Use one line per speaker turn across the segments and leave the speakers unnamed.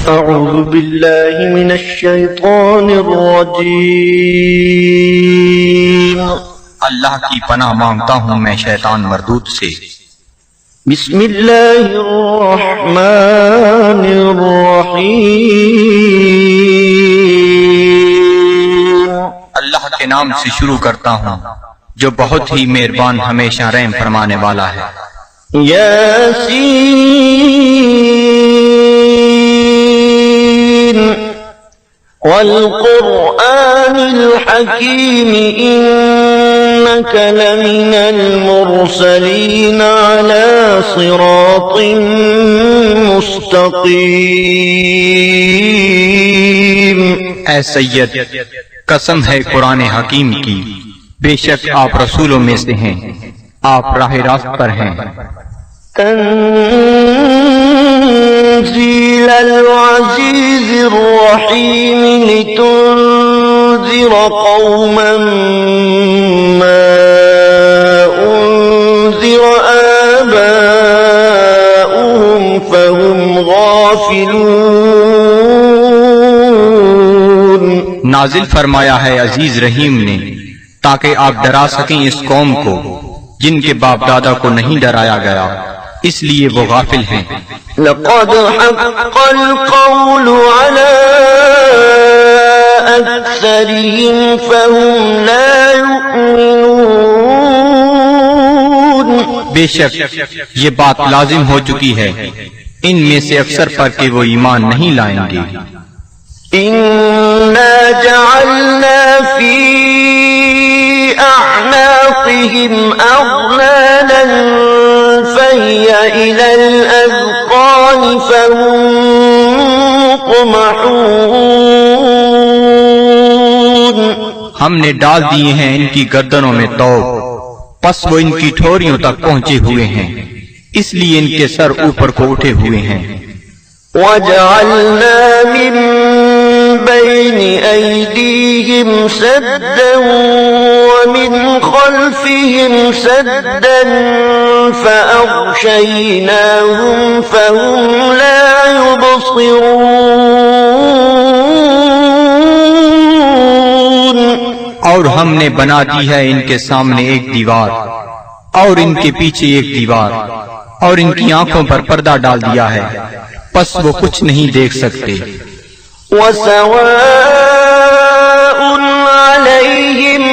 أعوذ بالله من الشيطان الرجيم
اللہ کی پناہ مانگتا ہوں میں شیطان مردود سے۔
بسم الله الرحمن الرحيم
اللہ کے نام سے شروع کرتا ہوں جو بہت ہی مہربان ہمیشہ رحم فرمانے والا ہے۔
ياسين والقرآن الحكيم إنك لمن المرسلين على صراط مستقيم۔
اے سید، قسم ہے قرآن حکیم کی، بے شک آپ رسولوں میں سے ہیں، آپ راہ راست پر ہیں۔
تنزيل العزيز الرحيم لتنذر قوما ما أنذر آباؤهم فهم غافلون۔
نازل فرمایا ہے عزیز رحیم نے تاکہ آپ ڈرا سکیں اس قوم کو جن کے باپ دادا کو نہیں ڈرایا گیا، اس لیے وہ غافل ہیں۔
لقد حق القول على أكثرهم فهم لا يؤمنون۔
بے شک یہ بات لازم ہو چکی ہے ان میں سے اکثر پر کہ وہ ایمان نہیں لائیں گے۔
إنا جعلنا في أعناقهم أغلالا فهي إلى الأذقان فهم مقمحون۔
ہم نے ڈال دیے ہیں ان کی گردنوں میں طوق، پس وہ ان کی ٹھوریوں تک پہنچے ہوئے ہیں، اس لیے ان کے سر اوپر کو اٹھے ہوئے ہیں۔
وجعلنا من بين أيديهم سدا ومن خلفهم سدا فأغشيناهم فهم لا يبصرون۔
اور ہم نے بنا دی ہے ان کے سامنے ایک دیوار اور ان کے پیچھے ایک دیوار، اور ان کی آنکھوں پر پردہ ڈال دیا ہے، پس وہ کچھ نہیں دیکھ سکتے۔
وسواء عليهم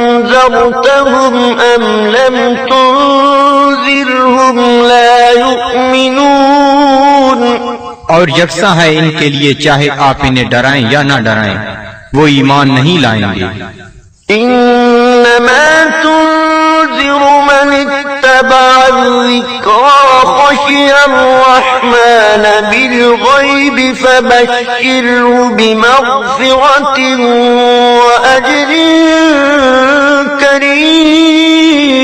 أأنذرتهم أم لم تنذرهم لا يؤمنون۔
اور یکساں ہے ان کے لیے چاہے آپ انہیں ڈرائیں یا نہ ڈرائیں، وہ ایمان نہیں لائیں گے۔
إنما تنذر من اتبع الذكر خشي الرحمن بالغيب فبشره بمغفرة وأجر كريم۔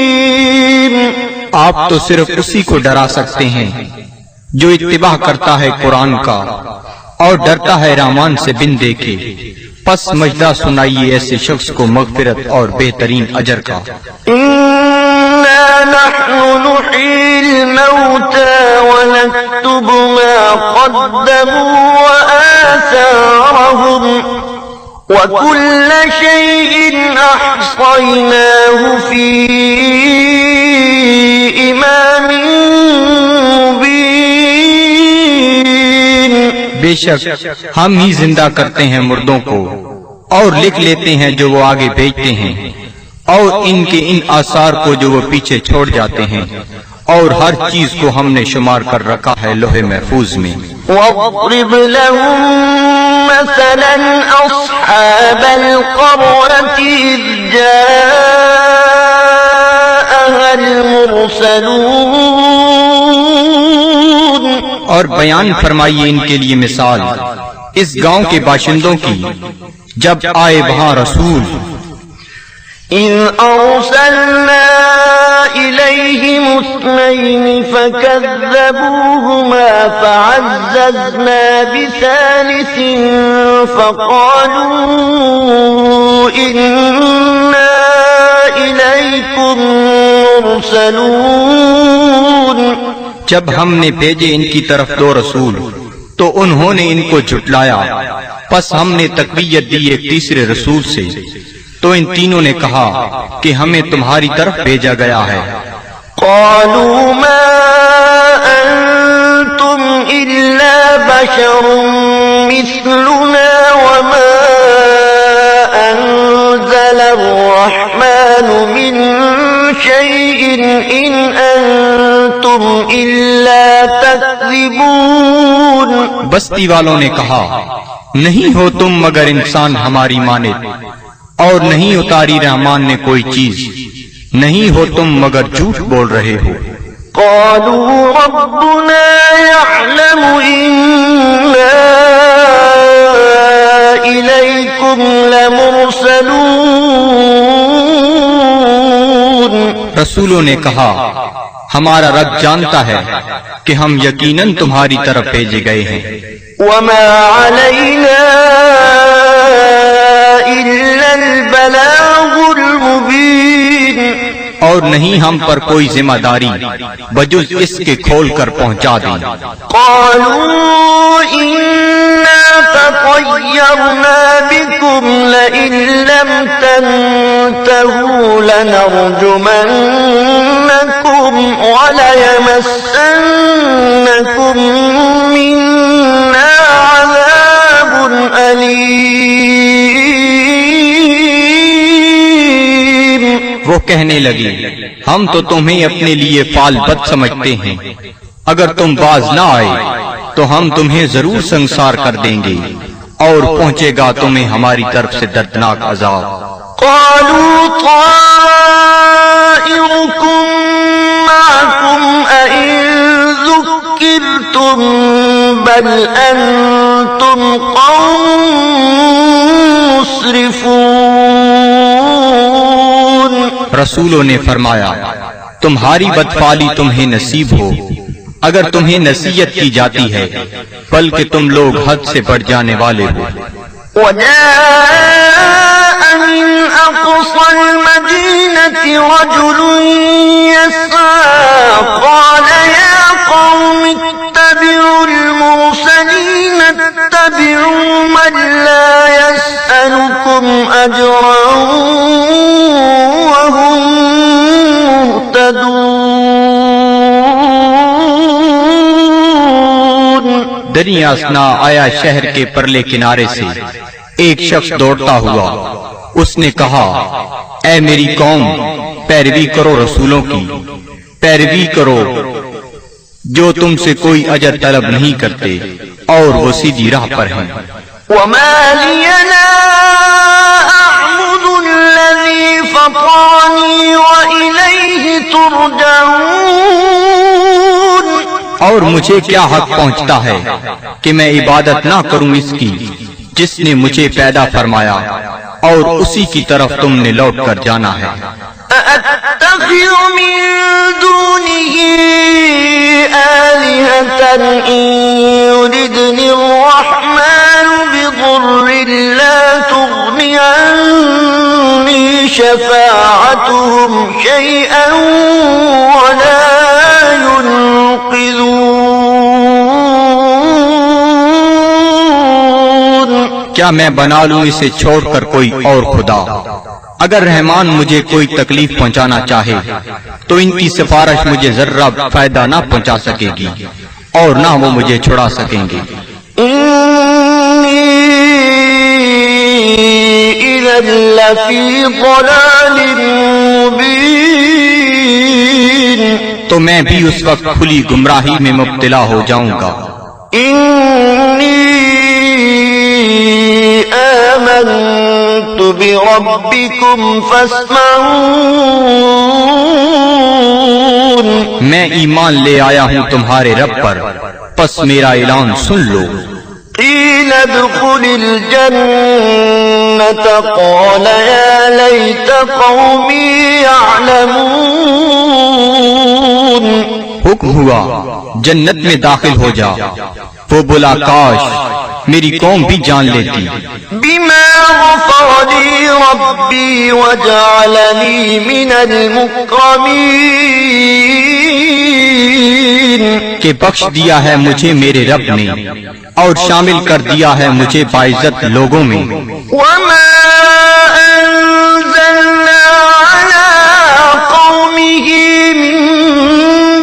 آپ تو صرف اسی کو ڈرا سکتے ہیں جو اتباع کرتا ہے قرآن کا اور ڈرتا ہے رحمان سے بن دیکھے، پس مجدہ سنائیے ایسے شخص کو مغفرت اور بہترین اجر کا۔
إنا نحن نحيي الموتى ونكتب ما قدموا وآثارهم وكل شيء أحصيناه في إمام مبين۔
بے شک ہم ہی زندہ کرتے ہیں مردوں کو اور لکھ لیتے ہیں جو وہ آگے بھیجتے ہیں، اور ان کے ان آثار کو جو وہ پیچھے چھوڑ جاتے ہیں، اور ہر چیز کو ہم نے شمار کر رکھا ہے لوح محفوظ میں۔
واضرب لهم مثلا أصحاب القرية إذ جاءها المرسلون۔
اور بیان فرمائیے ان کے لیے مثال اس گاؤں کے باشندوں کی جب آئے وہاں رسول۔
إذ أرسلنا إليهم اثنين فكذبوهما فعززنا بثالث فقالوا إنا إليكم مرسلون۔
جب ہم نے بھیجے ان کی طرف دو رسول تو تو انہوں نے ان کو جھٹلایا، پس ہم نے تقویت دی ایک تیسرے رسول سے، تو ان تینوں نے کہا کہ ہمیں تمہاری طرف بھیجا گیا ہے۔
قالوا ما أنتم إلا بشر مثلنا وما أنزل الرحمن من شيء إن أنتم إلا تكذبون۔
بستی والوں نے کہا، نہیں ہو تم مگر انسان ہماری مانند، اور نہیں اتاری رحمان نے کوئی چیز، نہیں ہو تم مگر جھوٹ بول رہے ہو۔
قالوا ربنا يعلم إنا إليكم لمرسلون۔
رسولوں نے کہا، ہمارا رب جانتا ہے کہ ہم یقیناً تمہاری طرف بھیجے گئے ہیں۔
وما علينا إلا البلاغ المبين۔
اور نہیں ہم پر کوئی ذمہ داری بجز اس کے کھول کر پہنچا دیں۔
قالوا إنا تطيرنا بكم لئن لم تنتهوا لنرجمنكم وليمسنكم منا عذاب أليم۔
وہ کہنے لگی، ہم تو تمہیں اپنے لیے فال بد سمجھتے ہیں، اگر تم باز نہ آئے تو ہم تمہیں ضرور سنسار کر دیں گے، اور پہنچے گا تمہیں ہماری طرف سے دردناک عذاب۔
قالوا طائركم معكم أئن ذكرتم بل أنتم قوم مسرفون۔
رسولوں نے فرمایا، تمہاری بدفعلی تمہیں نصیب ہو اگر تمہیں نصیحت کی جاتی ہے، بلکہ تم لوگ حد سے بڑھ جانے والے ہو۔
وجاء من أقصى المدينة رجل يسعى قال يا قوم اتبعوا المرسلين اتبعوا من لا يسألكم أجرا وهم مهتدون۔
دریا اثنا آیا شہر کے پرلے کنارے سے ایک شخص دوڑتا ہوا، اس نے کہا، اے میری قوم، پیروی کرو رسولوں کی، پیروی کرو جو تم سے کوئی اجر طلب نہیں کرتے اور وہ سیدھی راہ پر ہیں۔
وما لي لا أعبد الذي فطرني وإليه ترجعون۔
اور مجھے کیا حق پہنچتا ہے کہ میں عبادت نہ کروں اس کی جس نے مجھے پیدا فرمایا اور اسی کی طرف تم نے لوٹ کر جانا ہے۔
أأتخذ من دونه آلهة إن يردني الرحمن بضر لا تغني عني شفاعتهم شيئا ولا ينقذون۔
کیا میں بنا لوں اسے چھوڑ کر کوئی اور خدا؟ اگر رحمان مجھے کوئی تکلیف پہنچانا چاہے تو ان کی سفارش مجھے ذرہ فائدہ نہ پہنچا سکے گی اور نہ وہ مجھے چھڑا سکیں گے۔
إني إذا لفي ضلال مبين۔
تو میں بھی اس وقت کھلی گمراہی میں مبتلا ہو جاؤں گا۔
إني آمنت بربكم فاسمعون۔
میں ایمان لے آیا ہوں تمہارے رب پر، پس میرا اعلان سن لو۔
قيل ادخل الجنة قال يا ليت قومي يعلمون۔
حکم ہوا جنت میں داخل ہو جا، وہ بولا کاش میری قوم بھی جان لیتی
بما غفر لي ربي وجعلني من المكرمين
کہ بخش دیا ہے مجھے میرے رب نے اور شامل کر دیا ہے مجھے باعزت لوگوں میں
وما أنزلنا على قومه من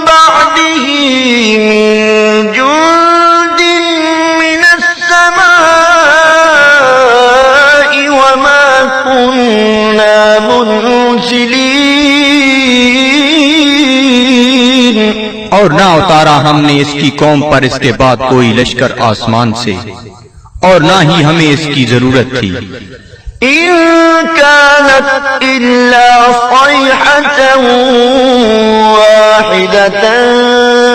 بعده من جند من السماء وما كنا منزلين
اور نہ اتارا ہم نے اس کی قوم پر اس کے بعد کوئی لشکر آسمان سے اور نہ ہی ہمیں اس کی ضرورت تھی
إن كانت إلا صيحة واحدة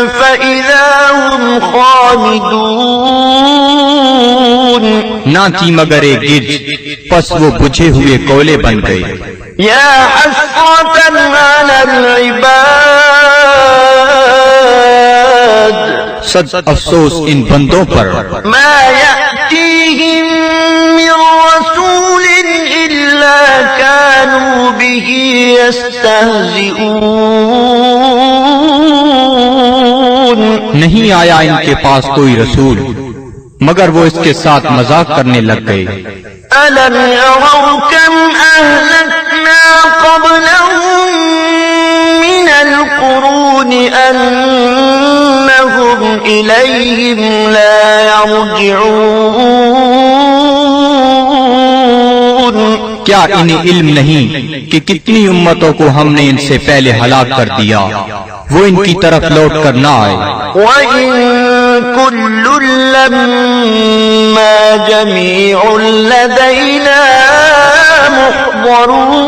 فإذا هم خامدون
نہ تھی مگر ایک گرج پس وہ بجھے ہوئے کولے بن گئے
يا حسرة على العباد
صد افسوس ان بندوں پر
ما يأتيهم من رسول إلا كانوا به يستهزئون
نہیں آیا ان کے پاس کوئی رسول مگر وہ اس کے ساتھ مذاق کرنے لگ گئے
ألم يروا كم أهلكنا قبلهم من القرون أنهم إليهم لا يرجعون
کیا انہیں علم نہیں کہ کتنی امتوں کو ہم نے ان سے پہلے ہلاک کر دیا وہ ان کی طرف لوٹ کر نہ آئے
وَإِن كُلٌّ لَّمَّا جَمِيعٌ لَّدَيْنَا مُحْضَرُونَ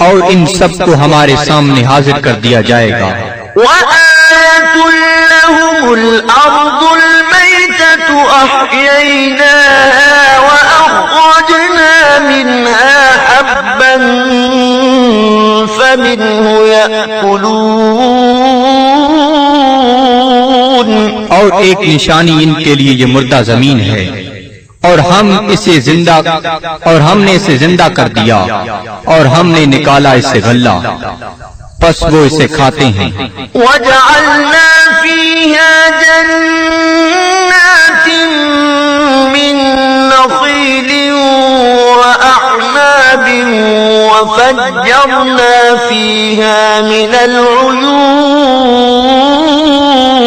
اور ان سب کو ہمارے سامنے حاضر کر دیا جائے گا
وَآيَةٌ لَّهُمُ الْأَرْضُ الْمَيْتَةُ أَحْيَيْنَاهَا وَأَخْرَجْنَا مِنْهَا حَبًّا فَمِنْهُ يَأْكُلُونَ
اور ایک نشانی ان کے لیے یہ مردہ زمین ہے اور ہم نے اسے زندہ کر دیا اور ہم نے نکالا اس سے غلہ پس وہ اسے کھاتے ہیں
وَجَعَلْنَا فِيهَا جَنَّاتٍ مِّن نَّخِيلٍ وَأَعْنَابٍ وَفَجَّرْنَا فِيهَا مِنَ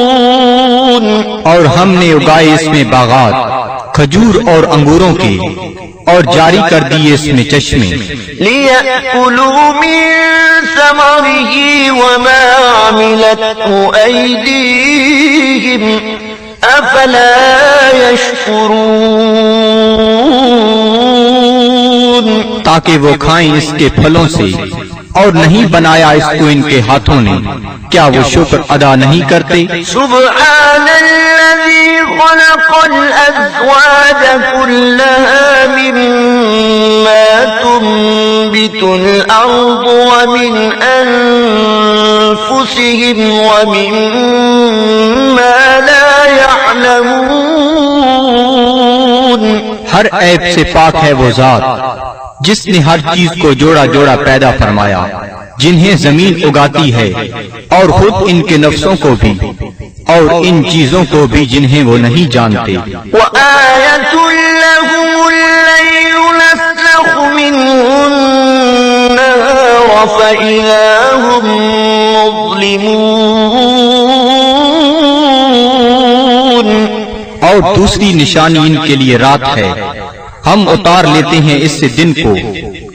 الْعُيُونِ
اور ہم نے اگائے اس میں باغات کھجور اور انگوروں کے اور جاری کر دیے اس میں چشمے
لِيَأْكُلُوا مِن ثَمَرِهِ وَمَا عَمِلَتْهُ أَيْدِيهِمْ أَفَلَا يَشْكُرُونَ
تاکہ وہ کھائیں اس کے پھلوں سے اور نہیں بنایا اس کو ان کے ہاتھوں نے کیا وہ شکر ادا نہیں کرتے
سبحان الذي خلق الأزواج كلها مما تنبت الأرض ومن أنفسهم ومما لا يعلمون
ہر عیب سے پاک ہے وہ ذات جس نے ہر چیز کو جوڑا جوڑا پیدا فرمایا جنہیں زمین اگاتی ہے اور خود ان کے نفسوں کو بھی اور ان چیزوں کو بھی جنہیں وہ نہیں جانتے
وَآيَةٌ لَهُمُ اللَّيْلُ نَسْلَخُ مِنْهُ النَّهَارَ فَإِذَا هُمْ مُظْلِمُونَ
اور دوسری نشانی ان کے لیے رات ہے ہم اتار لیتے ہیں اس سے دن کو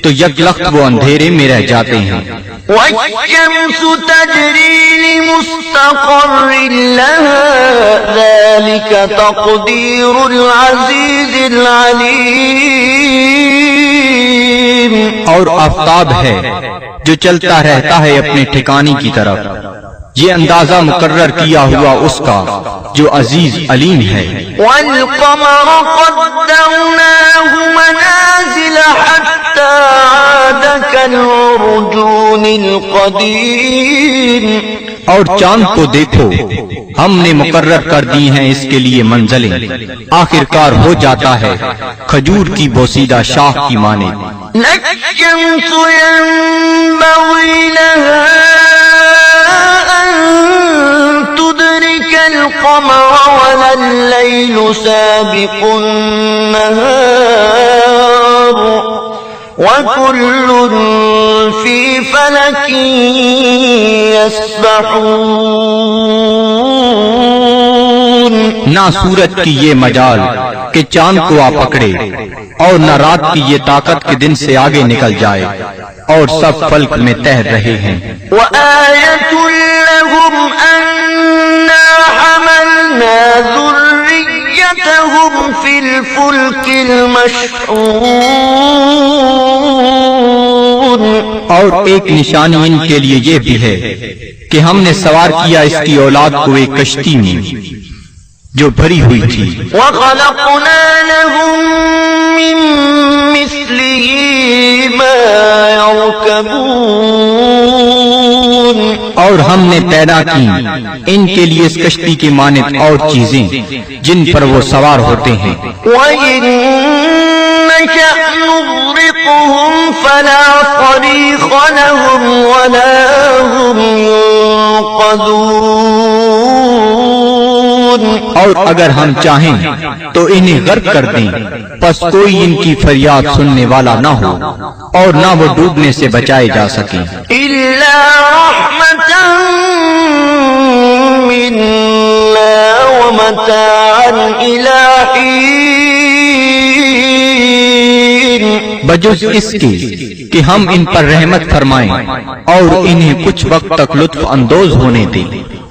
تو یک لخت وہ اندھیرے میں رہ جاتے ہیں
وَالشَّمْسُ تَجْرِي لِمُسْتَقَرٍّ لَهَا ذَلِكَ تَقْدِيرُ الْعَزِيزِ الْعَلِيمِ
اور آفتاب ہے جو چلتا رہتا ہے اپنے ٹھکانے کی طرف یہ اندازہ مقرر کیا ہوا اس کا جو عزیز علیم ہے۔
والقمر قدرناه منازل حتى عاد كالعرجون القديم،
اور چاند کو دیکھو ہم نے مقرر کر دی ہیں اس کے لیے منزلیں، آخر کار ہو جاتا ہے کھجور کی بوسیدہ شاخ کی مانند۔
الشمس ينبغي لها أن تدرك القمر ولا الليل سابق النهار وكل في فلك يسبحون۔
نہ سورج کی یہ مجال کہ چاند کو آ پکڑے، اور نہ رات کی یہ طاقت کہ دن سے آگے نکل جائے، اور سب فلک میں تیر رہے ہیں۔
وآية لهم أنا حملنا ذريتهم في الفلك المشحون،
اور ایک نشانی ان کے لیے یہ بھی ہے کہ ہم نے سوار کیا اس کی اولاد کو ایک کشتی میں جو بھری ہوئی تھی۔
وخلقنا لهم من مثله ما يركبون،
اور ہم نے پیدا کی ان کے لیے اس کشتی کی مانند اور چیزیں جن پر وہ سوار ہوتے ہیں۔
وإن نشأ نغرقهم فلا صريخ لهم ولا هم ينقذون،
اور اگر ہم چاہیں تو انہیں غرق کر دیں، پس کوئی ان کی فریاد سننے والا نہ ہو اور نہ وہ ڈوبنے سے بچائے جا سکیں۔
إلا رحمة منا ومتاعا إلى حين،
بجز اس کے کہ ہم ان پر رحمت فرمائیں اور انہیں کچھ وقت تک لطف اندوز ہونے دیں۔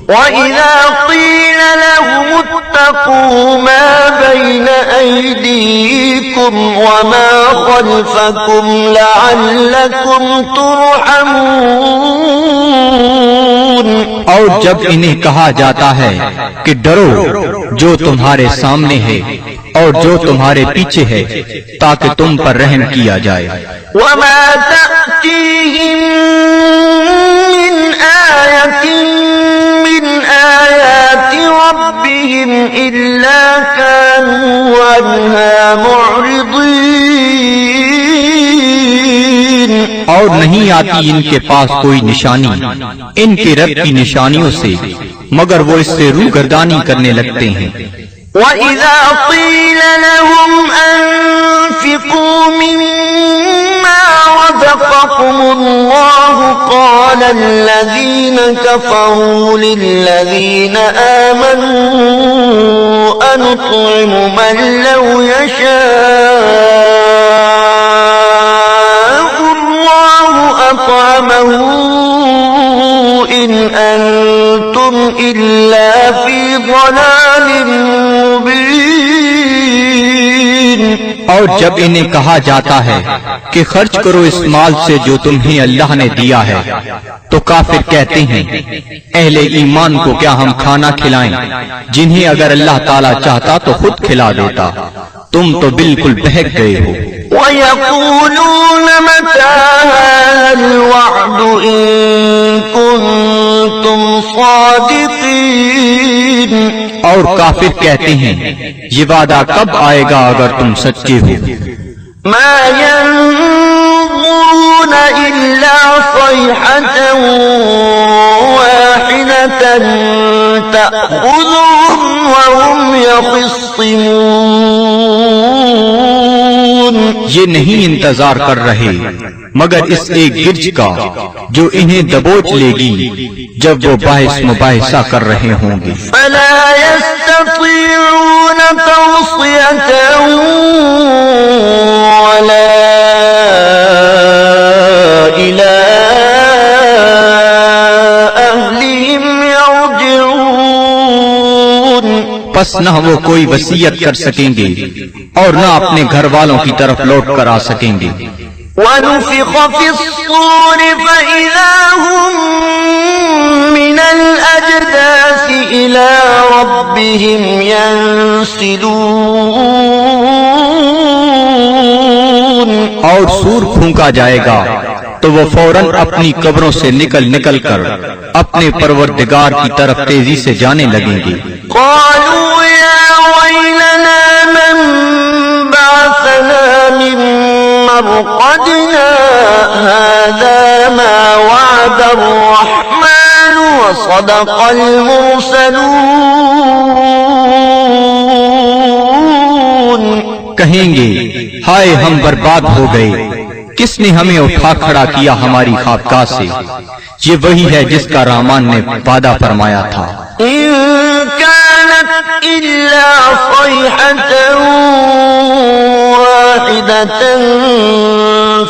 وَإِذَا قِيلَ لَهُمُ اتَّقُوا مَا بَيْنَ أَيْدِيكُمْ وَمَا خَلْفَكُمْ لَعَلَّكُمْ تُرْحَمُونَ،
اور جب انہیں کہا جاتا ہے کہ ڈرو جو تمہارے سامنے ہے اور جو تمہارے پیچھے ہے تاکہ تم پر رحم کیا جائے۔
وَمَا تَأْتِيهِم مِّنْ آيَةٍ من آيات ربهم إلا كانوا عنها معرضين،
اور نہیں آتی ان کے پاس کوئی نشانی ان کے رب کی نشانیوں سے مگر وہ اس سے روگردانی کرنے لگتے ہیں۔
وَإِذَا قِيلَ لَهُمْ أَنفِقُوا مِمَّا رَزَقَكُمُ اللَّهُ قَالَ الَّذِينَ كَفَرُوا لِلَّذِينَ آمَنُوا أَنُطْعِمُ مَن لَّوْ يَشَاءُ اللَّهُ أَطْعَمَهُ إِنْ أَنتُمْ إِلَّا فِي ضَلَالٍ مُبِينٍ۔
اور جب انہیں کہا جاتا ہے کہ خرچ کرو اس مال سے جو تمہیں اللہ نے دیا ہے تو کافر کہتے ہیں اہل ایمان کو کیا ہم کھانا کھلائیں جنہیں اگر اللہ تعالیٰ چاہتا تو خود کھلا دیتا، تم تو بالکل بہک گئے ہو۔
وَيَقُولُونَ مَتَىٰ هَٰذَا الْوَعْدُ إِن كُنتُمْ صَادِقِينَ،
اور کافر کہتے ہیں یہ وعدہ کب آئے گا اگر تم سچے ہو۔
مَا يَنظُرُونَ إِلَّا صَيْحَةً وَاحِدَةً تَأْخُذُهُمْ وَهُمْ يَخِصِّمُونَ،
یہ نہیں انتظار کر رہے مگر اس ایک گرج کا جو انہیں دبوچ لے گی جب وہ بحث مباحثہ کر رہے ہوں گے۔
فَلَا يَسْتَطِيعُونَ تَوْصِيَةً وَلَا إِلَىٰ أَهْلِهِمْ يَرْجِعُونَ،
پس نہ وہ کوئی وصیت کر سکیں گے اور نہ اپنے گھر والوں کی طرف لوٹ کر آ سکیں گے۔
ونفخ في الصور فإذا هم من الأجداث إلى ربهم ينسلون.
اور سور پھونکا جائے گا تو وہ فوراً اپنی قبروں سے نکل کر اپنے پروردگار کی طرف تیزی سے جانے لگیں گے.
قالوا يا ويلنا من بعثنا من مرقدنا هذا ما وعد الرحمن وصدق المرسلون.
کہیں گے ہائے ہم برباد ہو گئے، کس نے ہمیں اٹھا کھڑا کیا ہماری خوابگاہ سے؟ یہ وہی ہے جس کا رحمان نے وعدہ فرمایا تھا.
إن كانت إلا صيحة واحدة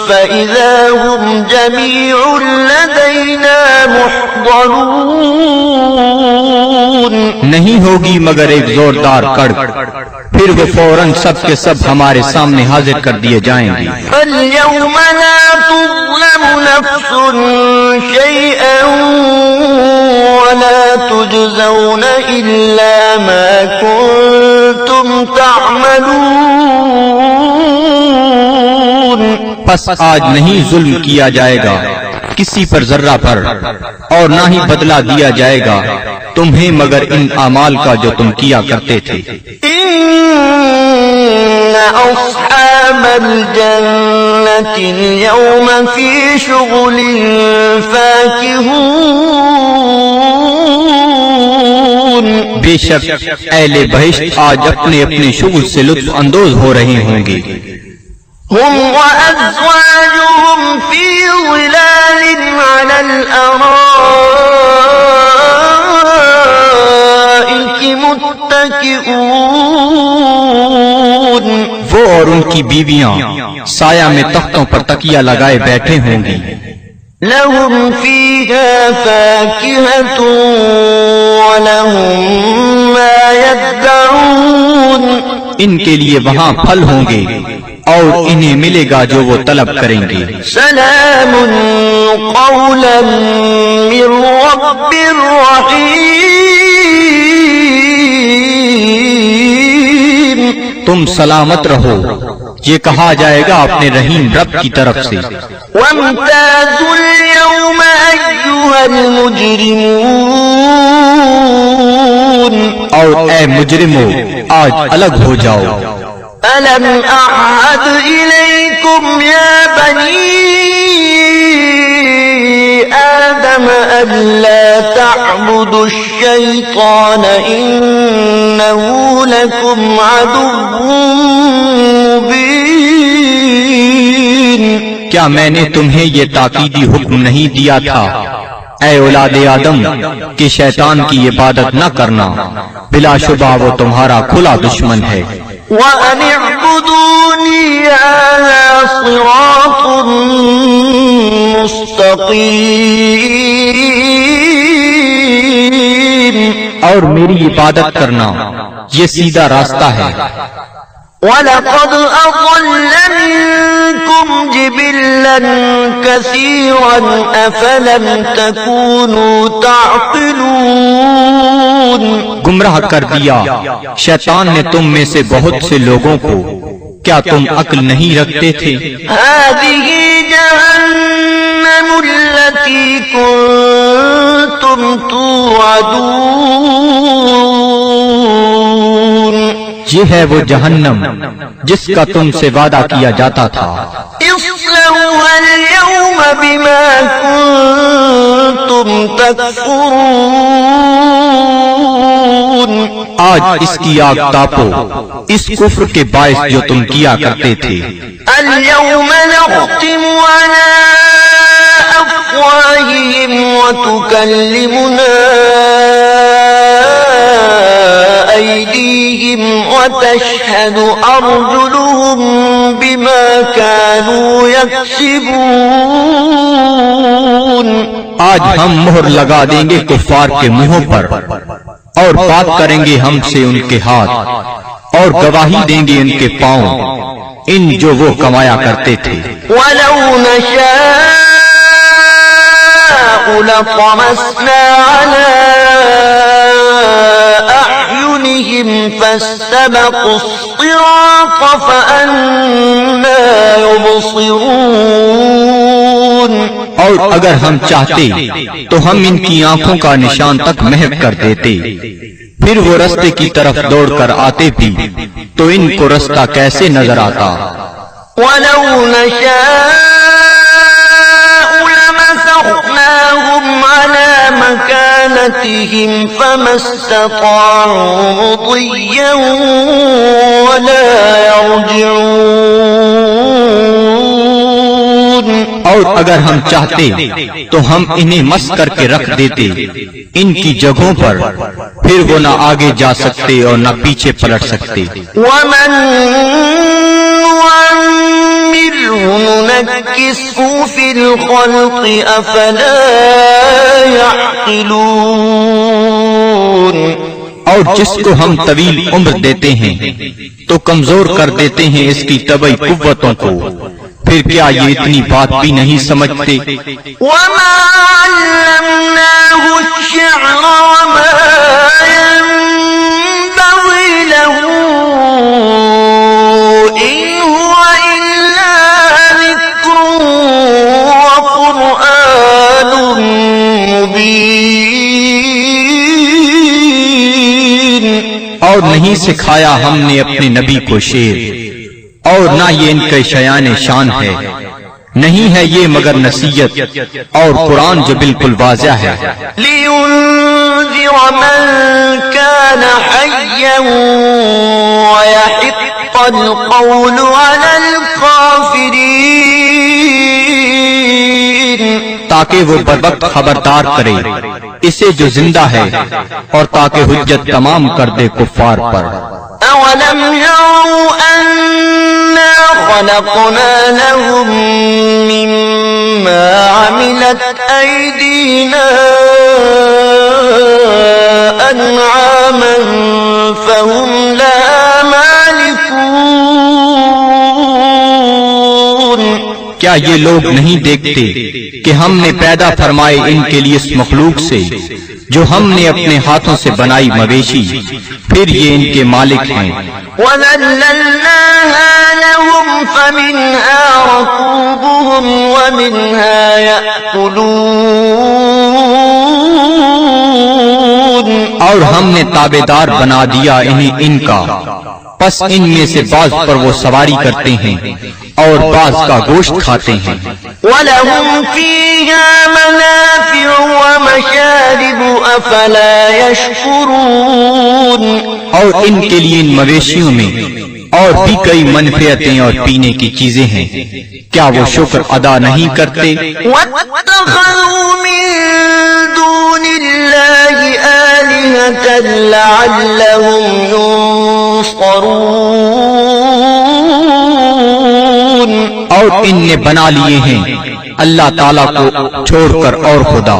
فإذا هم جميع لدينا محضرون.
نہیں ہوگی مگر ایک زوردار کڑک، پھر وہ فوراً سب کے سب ہمارے سامنے حاضر کر دیے جائیں گے.
فاليوم لا تظلم نفس شيئا ولا تجزون إلا ما كنتم تعملون.
پس آج نہیں ظلم کیا جائے گا کسی پر ذرہ پر، اور نہ ہی بدلہ دیا جائے گا تمہیں مگر ان اعمال کا جو تم کیا کرتے تھے.
إن أصحاب الجنة اليوم في شغل فاكهون.
بے شک اہل بہشت آج اپنے اپنے شغل سے لطف اندوز ہو رہے ہوں گے.
هم وأزواجهم في ظلال على الأرائك متكئون.
وہ اور ان کی بیویاں سایہ میں تختوں پر تکیہ لگائے بیٹھے ہوں گی.
لهم فيها فاكهة ولهم ما يدعون.
ان کے لیے وہاں پھل ہوں گے اور انہیں ملے گا جو وہ طلب کریں گے.
سلام قولا من رب رحیم.
تم سلامت رہو، یہ کہا جائے گا اپنے رحیم رب کی طرف سے.
وامتازوا اليوم أيها المجرمون.
اور اے مجرمو آج الگ ہو جاؤ.
ألم أعهد إليكم يا بني آدم ألا تعبدوا الشيطان إنه لكم عدو مبين.
کیا میں نے تمہیں یہ تاکیدی حکم نہیں دیا تھا اے اولاد آدم کہ شیطان کی عبادت نہ کرنا، بلا شبہ وہ تمہارا کھلا دشمن ہے.
وَأَنِ اعْبُدُونِي هَذَا صِرَاطٌ مُسْتَقِيمٌ.
اور میری عبادت کرنا یہ سیدھا راستہ ہے.
وَلَقَدْ أَضَلَّ مِنكُمْ جِبِلًّا كَثِيرًا أَفَلَمْ تَكُونُوا تَعْقِلُونَ.
گمراہ کر دیا شیطان نے تم میں سے بہت سے لوگوں کو، کیا تم عقل نہیں رکھتے تھے؟
هَذِهِ جَهَنَّمُ الَّتِي كُنتُمْ تُوعَدُونَ.
یہ ہے وہ جہنم جس کا تم سے وعدہ کیا جاتا تھا.
اصلوها اليوم بما كنتم تكفرون.
آج اس کی آگ تاپو اس کفر کے باعث جو تم کیا کرتے تھے.
اليوم نختم على أفواههم وتكلمنا أيديهم وتشهد أرجلهم بما كانوا يكسبون.
آج ہم مہر لگا دیں گے کفار کے منہوں پر، اور بات کریں گے ہم سے ان کے ہاتھ، اور گواہی دیں گے ان کے پاؤں ان جو وہ کمایا کرتے تھے۔
وَلَوْ نَشَاءُ لَطَمَسْنَا عَلَىٰ أَعْيُنِهِمْ فَاسْتَبَقُوا الصِّرَاطَ فَأَنَّىٰ يُبْصِرُونَ۔
اور اگر ہم چاہتے تو ہم ان کی آنکھوں کا نشان تک محو کر دیتے، پھر وہ رستے کی طرف دوڑ کر آتے بھی تو ان کو رستہ کیسے نظر آتا۔
وَلَوْ نَشَاءُ لَمَسَخْنَاهُمْ عَلَىٰ مَكَانَتِهِمْ فَمَا اسْتَطَاعُوا مُضِيًّا وَلَا يَرْجِعُونَ۔
اور اگر ہم چاہتے تو ہم انہیں مس کر کے رکھ دیتے ان کی جگہوں پر، پھر وہ نہ آگے جا سکتے اور نہ پیچھے پلٹ سکتے۔
وَمَن نُّعَمِّرْهُ نُنَكِّسْهُ فِي الْخَلْقِ أَفَلَا يَعْقِلُونَ۔
اور جس کو ہم طویل عمر دیتے ہیں تو کمزور کر دیتے ہیں اس کی طبعی قوتوں کو، پھر کیا یہ اتنی بات بھی نہیں سمجھتے؟
وَمَا عَلَّمْنَاهُ الشِّعْرَ وَمَا يَنبَغِي لَهُ إِنْ هُوَ إِلَّا ذِكْرٌ وَقُرْآنٌ مُبِينٌ۔
اور نہیں سکھایا ہم نے اپنے نبی کو شعر، اور نہ یہ ان کے شیان شان ہے، نہیں ہے یہ مگر نصیحت اور قرآن جو بالکل واضح ہے۔
لِيُنذِرَ مَن كَانَ حَيًّا وَيَحِقَّ الْقَوْلُ عَلَى الْكَافِرِينَ۔
تاکہ وہ بروقت خبردار کرے اسے جو زندہ ہے، اور تاکہ حجت تمام کر دے کفار پر۔
أَوَلَمْ يَرَوْا أَنَّا خَلَقْنَا لَهُم مِّمَّا عَمِلَتْ أَيْدِينَا أَنْعَامًا فَهُمْ لَهَا مَالِكُونَ۔
کیا یہ لوگ نہیں دیکھتے کہ ہم نے پیدا فرمائے ان کے لیے اس مخلوق سے جو ہم نے اپنے ہاتھوں سے بنائی مویشی، پھر یہ ان کے مالک ہیں۔
وَذَلَّلْنَاهَا لَهُمْ فَمِنْهَا رَكُوبُهُمْ وَمِنْهَا يَأْكُلُونَ۔
اور ہم نے تابعدار بنا دیا انہیں ان کا، پس ان میں سے بعض پر وہ سواری کرتے ہیں اور بعض کا گوشت کھاتے ہیں۔
وَلَهُمْ فِيهَا مَنَافِعُ وَمَشَارِبُ أَفَلَا يَشْكُرُونَ۔ اور ان کے لیے ان مویشیوں میں اور بھی کئی منفعتیں اور پینے کی چیزیں ہیں، کیا وہ شکر ادا نہیں کرتے؟ وَاتَّخَذُوا مِن دُونِ اللَّهِ آلِهَةً لَعَلَّهُمْ يُنصَرُونَ۔
اور ان نے بنا لیے ہیں اللہ تعالیٰ کو چھوڑ کر اور خدا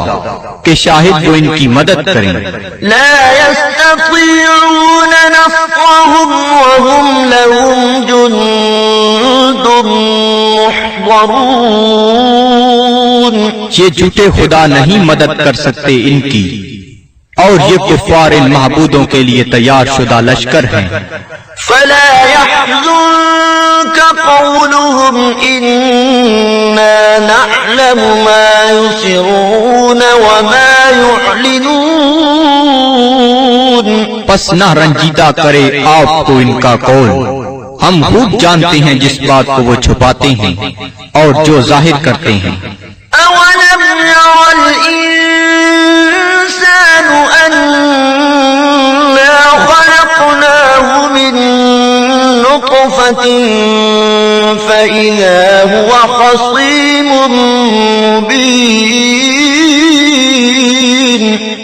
کہ شاہد وہ ان کی مدد کریں۔
لا يستطيعون نصرهم وهم لهم جند محضرون۔
یہ جھوٹے خدا نہیں مدد کر سکتے ان کی، اور یہ کفار ان معبودوں کے لیے تیار شدہ لشکر ہیں۔
فلا يحزنك قولهم إنا نعلم ما يسرون وما يعلنون۔
پس نہ رنجیدہ کرے آپ کو ان کا قول، ہم خوب جانتے ہیں جس بات کو وہ چھپاتے ہیں اور جو ظاہر کرتے ہیں۔
أولم ير الإنسان أنا خلقناه من نطفة فإذا هو خصيم مبين۔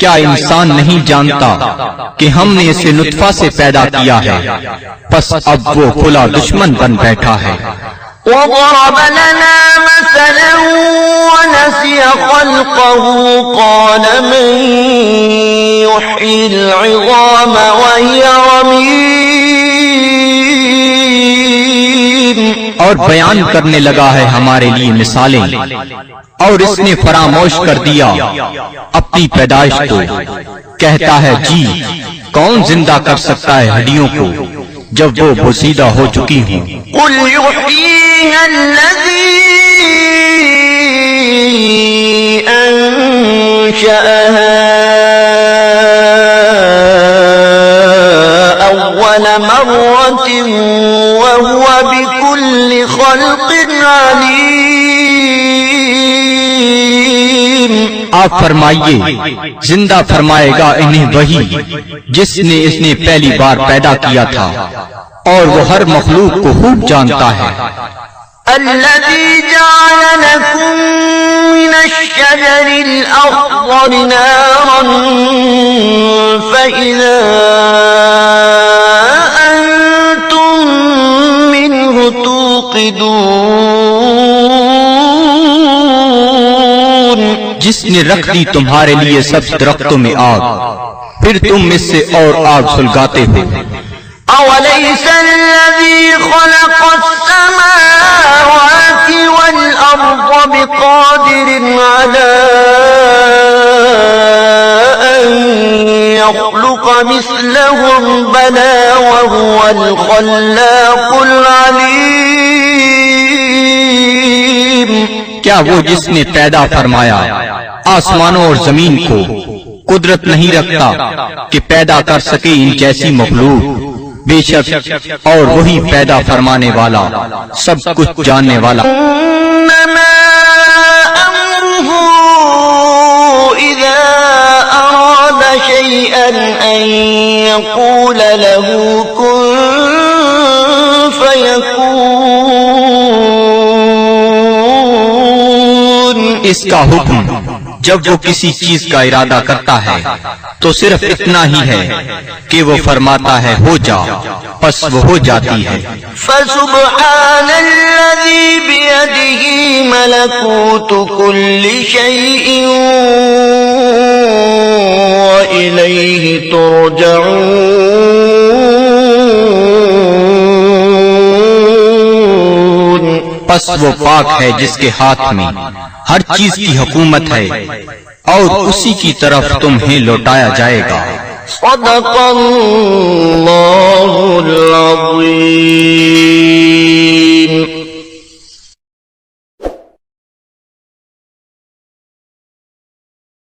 کیا انسان نہیں جانتا کہ ہم نے اسے نطفہ سے پیدا کیا ہے، پس اب وہ کھلا دشمن بن بیٹھا ہے۔
وضرب لنا مثلا ونسي خلقه قال من يحيي العظام وهي رميم۔ اور بیان کرنے لگا ہے ہمارے لیے مثالیں، اور اس نے فراموش کر دیا اپنی پیدائش کو۔ کہتا ہے جی کون زندہ کر سکتا ہے ہڈیوں کو جب وہ بوسیدہ ہو چکی ہوں؟
قل يحييها الذي أنشأها أول مرة وهو بكل خلق عليم۔
آپ فرمائیے زندہ فرمائے گا انہیں وہی جس نے پہلی بار پیدا کیا تھا، اور وہ ہر مخلوق کو خوب جانتا ہے۔
الذي جعل لكم من الشجر الأخضر نارا فإذا أنتم منه توقدون۔
جس نے رکھ دی تمہارے لیے سب درختوں میں آگ، پھر تم اس سے اور آگ سلگاتے ہو۔
أوليس الذي خلق السماوات والأرض بقادر على أن يخلق مثلهم بلى وهو الخلاق العليم۔
کیا وہ جس نے پیدا فرمایا آسمانوں اور زمین کو قدرت نہیں رکھتا کہ پیدا کر سکے ان جیسی مخلوق؟ بے شک اور وہی پیدا فرمانے والا سب کچھ جاننے والا۔
إنما أمره إذا أراد شيئا أن يقول له كن فيكون۔
اس کا حکم جب وہ کسی چیز کا ارادہ کرتا ہے تو صرف اتنا ہی ہے کہ وہ فرماتا ہے ہو جا، پس وہ ہو جاتی ہے۔
فسبحان الذي بيده ملكوت كل شيء وإليه ترجعون۔
پس وہ پاک ہے جس کے ہاتھ میں ہر چیز کی حکومت ہے، اور اسی کی طرف تمہیں لوٹایا جائے گا۔
صدق اللہ العظیم۔